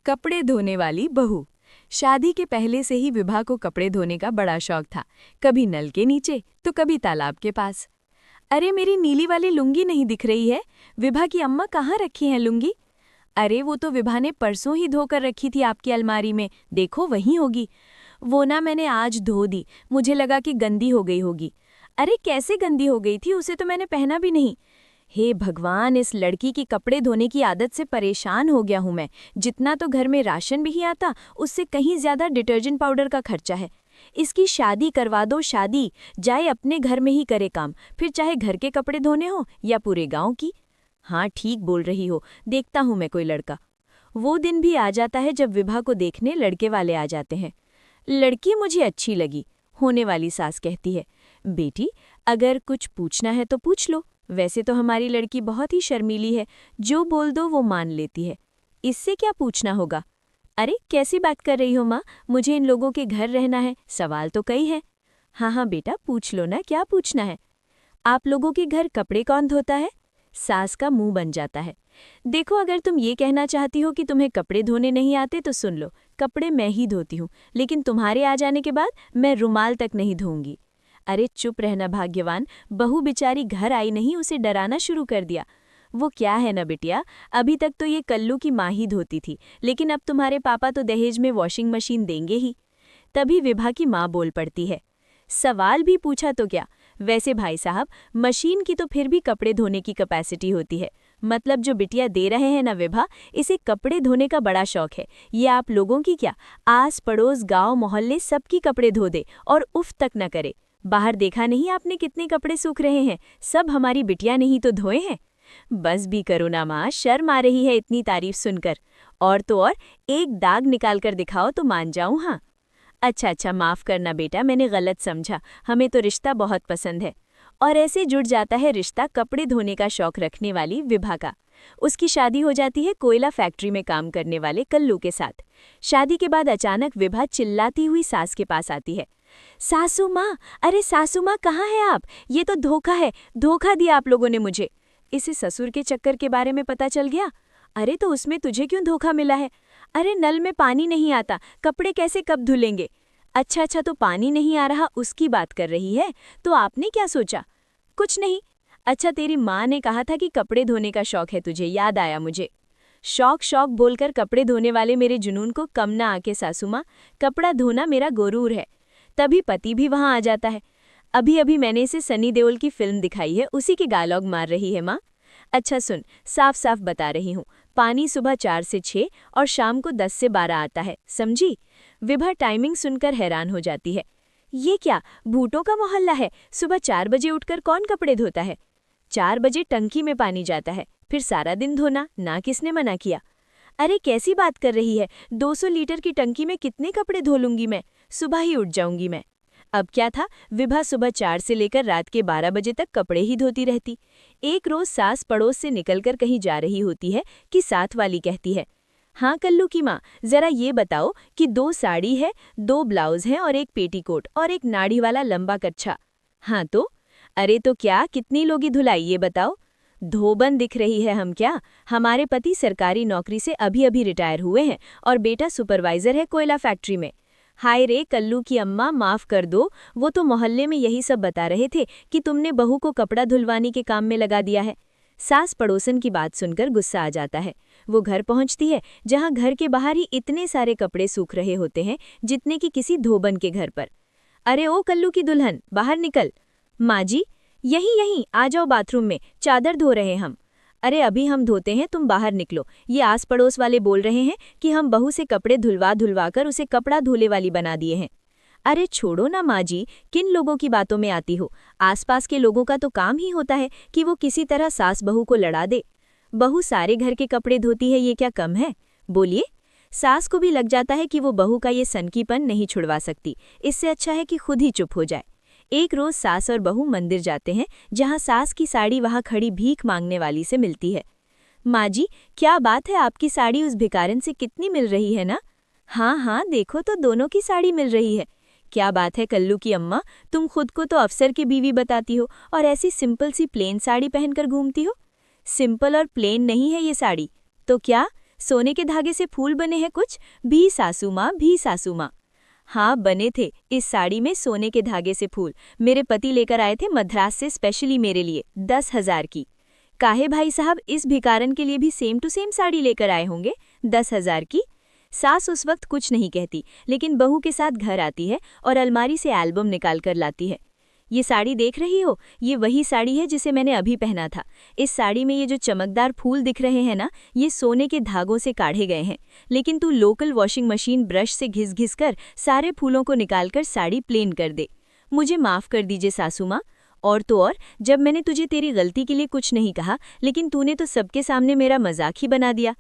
कपड़े धोने वाली बहू। शादी के पहले से ही विभा को कपड़े धोने का बड़ा शौक था। कभी नल के नीचे तो कभी तालाब के पास। अरे मेरी नीली वाली लुंगी नहीं दिख रही है। विभा की अम्मा कहाँ रखी है लुंगी? अरे वो तो विभा ने परसों ही धोकर रखी थी आपकी अलमारी में, देखो वहीं होगी। वो ना मैंने आज धो दी, मुझे लगा कि गंदी हो गई होगी। अरे कैसे गंदी हो गई थी, उसे तो मैंने पहना भी नहीं। हे भगवान, इस लड़की की कपड़े धोने की आदत से परेशान हो गया हूं मैं। जितना तो घर में राशन भी आता, उससे कहीं ज्यादा डिटर्जेंट पाउडर का खर्चा है। इसकी शादी करवा दो, शादी जाए अपने घर में ही करे काम, फिर चाहे घर के कपड़े धोने हो या पूरे गांव की। हाँ ठीक बोल रही हो, देखता हूं मैं कोई लड़का। वो दिन भी आ जाता है जब विभा को देखने लड़के वाले आ जाते हैं। लड़की मुझे अच्छी लगी, होने वाली सास कहती है। बेटी, अगर कुछ पूछना है तो पूछ लो। वैसे तो हमारी लड़की बहुत ही शर्मीली है, जो बोल दो वो मान लेती है। इससे क्या पूछना होगा? अरे कैसी बात कर रही हो माँ, मुझे इन लोगों के घर रहना है, सवाल तो कई है। हाँ हाँ बेटा, पूछ लो ना, क्या पूछना है। आप लोगों के घर कपड़े कौन धोता है? सास का मुंह बन जाता है। देखो, अगर तुम ये कहना चाहती हो कि तुम्हें कपड़े धोने नहीं आते तो सुन लो, कपड़े मैं ही धोती हूँ, लेकिन तुम्हारे आ जाने के बाद मैं रुमाल तक नहीं धोऊंगी। अरे चुप रहना भाग्यवान, बहू बेचारी घर आई नहीं, उसे डराना शुरू कर दिया। वो क्या है ना बिटिया, अभी तक तो ये कल्लू की माँ ही धोती थी, लेकिन अब तुम्हारे पापा तो दहेज में वॉशिंग मशीन देंगे ही। तभी विभा की माँ बोल पड़ती है। सवाल भी पूछा तो क्या? वैसे भाई साहब, मशीन की तो फिर भी कपड़े धोने की कैपेसिटी होती है। मतलब जो बिटिया दे रहे हैं ना विभा, इसे कपड़े धोने का बड़ा शौक है। ये आप लोगों की क्या, आस पड़ोस गांव मोहल्ले सबकी कपड़े धो दे और उफ तक न करे। बाहर देखा नहीं आपने कितने कपड़े सूख रहे हैं? सब हमारी बिटिया ने ही तो धोए हैं। बस भी करो ना माँ, शर्म आ रही है इतनी तारीफ सुनकर। और तो और, एक दाग निकाल कर दिखाओ तो मान जाऊं। हाँ अच्छा अच्छा, माफ़ करना बेटा, मैंने गलत समझा। हमें तो रिश्ता बहुत पसंद है। और ऐसे जुड़ जाता है रिश्ता कपड़े धोने का शौक रखने वाली विभा का। उसकी शादी हो जाती है कोयला फैक्ट्री में काम करने वाले कल्लू के साथ। शादी के बाद अचानक विभा चिल्लाती हुई सास के पास आती है। सासू माँ, अरे सासू माँ कहाँ है आप? ये तो धोखा है, धोखा दिया आप लोगों ने मुझे। इसे ससुर के चक्कर के बारे में पता चल गया? अरे तो उसमें तुझे क्यों धोखा मिला है? अरे नल में पानी नहीं आता, कपड़े कैसे कब धुलेंगे? अच्छा अच्छा, तो पानी नहीं आ रहा उसकी बात कर रही है। तो आपने क्या सोचा? कुछ नहीं। अच्छा, तेरी माँ ने कहा था कि कपड़े धोने का शौक है तुझे, याद आया मुझे। शौक शौक बोलकर कपड़े धोने वाले मेरे जुनून को कम ना आके सासू माँ, कपड़ा धोना मेरा गुरूर है। तभी पति भी वहां आ जाता है। अभी अभी मैंने इसे सनी देओल की फिल्म दिखाई है, उसी के डायलॉग मार रही है माँ। अच्छा सुन, साफ साफ बता रही हूँ, पानी सुबह 4 से 6 और शाम को 10 से 12 आता है, समझी? विभा टाइमिंग सुनकर हैरान हो जाती है। ये क्या भूतों का मोहल्ला है? सुबह 4 बजे उठकर कौन कपड़े धोता है? 4 बजे टंकी में पानी जाता है, फिर सारा दिन धोना, ना किसने मना किया? अरे कैसी बात कर रही है, 200 लीटर की टंकी में कितने कपड़े धो लूंगी मैं? सुबह ही उठ जाऊंगी मैं। अब क्या था, विभा सुबह 4 से लेकर रात के 12 बजे तक कपड़े ही धोती रहती। एक रोज सास पड़ोस से निकलकर कहीं जा रही होती है कि साथ वाली कहती है, हाँ कल्लू की माँ, जरा ये बताओ कि 2 साड़ी है, 2 ब्लाउज हैं और एक पेटीकोट और एक नाड़ी वाला लंबा कच्छा। हाँ तो? अरे तो क्या, कितनी लोगी धुलाई ये बताओ। धोबन दिख रही है हम क्या? हमारे पति सरकारी नौकरी से अभी अभी रिटायर हुए हैं और बेटा सुपरवाइजर है कोयला फैक्ट्री में। हाय रे कल्लू की अम्मा, माफ कर दो, वो तो मोहल्ले में यही सब बता रहे थे कि तुमने बहू को कपड़ा धुलवाने के काम में लगा दिया है। सास पड़ोसन की बात सुनकर गुस्सा आ जाता है। वो घर पहुंचती है जहां घर के बाहर ही इतने सारे कपड़े सूख रहे होते हैं जितने कि किसी धोबन के घर पर। अरे ओ कल्लू की दुल्हन, बाहर निकल। माँ जी, यहीं यहीं आ जाओ, बाथरूम में चादर धो रहे हम। अरे अभी हम धोते हैं, तुम बाहर निकलो। ये आस पड़ोस वाले बोल रहे हैं कि हम बहू से कपड़े धुलवा धुलवा कर उसे कपड़ा धोले वाली बना दिए हैं। अरे छोड़ो ना माँ जी, किन लोगों की बातों में आती हो? आसपास के लोगों का तो काम ही होता है कि वो किसी तरह सास बहू को लड़ा दे। बहू सारे घर के कपड़े धोती है, ये क्या कम है? बोलिए। सास को भी लग जाता है कि वो बहू का ये सनकीपन नहीं छुड़वा सकती, इससे अच्छा है कि खुद ही चुप हो जाए। एक रोज सास और बहू मंदिर जाते हैं जहां सास की साड़ी वहां खड़ी भीख मांगने वाली से मिलती है। माँ जी, क्या बात है, आपकी साड़ी उस भिखारन से कितनी मिल रही है ना? हाँ हाँ, देखो तो दोनों की साड़ी मिल रही है। क्या बात है कल्लू की अम्मा, तुम खुद को तो अफसर की बीवी बताती हो और ऐसी सिंपल सी प्लेन साड़ी पहनकर घूमती हो। सिंपल और प्लेन नहीं है ये साड़ी। तो क्या? सोने के धागे से फूल बने हैं कुछ? भी सासू माँ, भी सासू माँ। हाँ बने थे, इस साड़ी में सोने के धागे से फूल मेरे पति लेकर आए थे मद्रास से स्पेशली मेरे लिए, 10,000 की। काहे भाई साहब, इस भिकारन के लिए भी सेम टू सेम साड़ी लेकर आए होंगे, 10,000 की। सास उस वक्त कुछ नहीं कहती, लेकिन बहू के साथ घर आती है और अलमारी से एल्बम निकाल कर लाती है। ये साड़ी देख रही हो, ये वही साड़ी है जिसे मैंने अभी पहना था। इस साड़ी में ये जो चमकदार फूल दिख रहे हैं ना, ये सोने के धागों से काढ़े गए हैं, लेकिन तू लोकल वॉशिंग मशीन ब्रश से घिस घिस कर सारे फूलों को निकालकर साड़ी प्लेन कर दे। मुझे माफ़ कर दीजिए सासू माँ। और तो और, जब मैंने तुझे तेरी गलती के लिए कुछ नहीं कहा, लेकिन तूने तो सबके सामने मेरा मजाक ही बना दिया।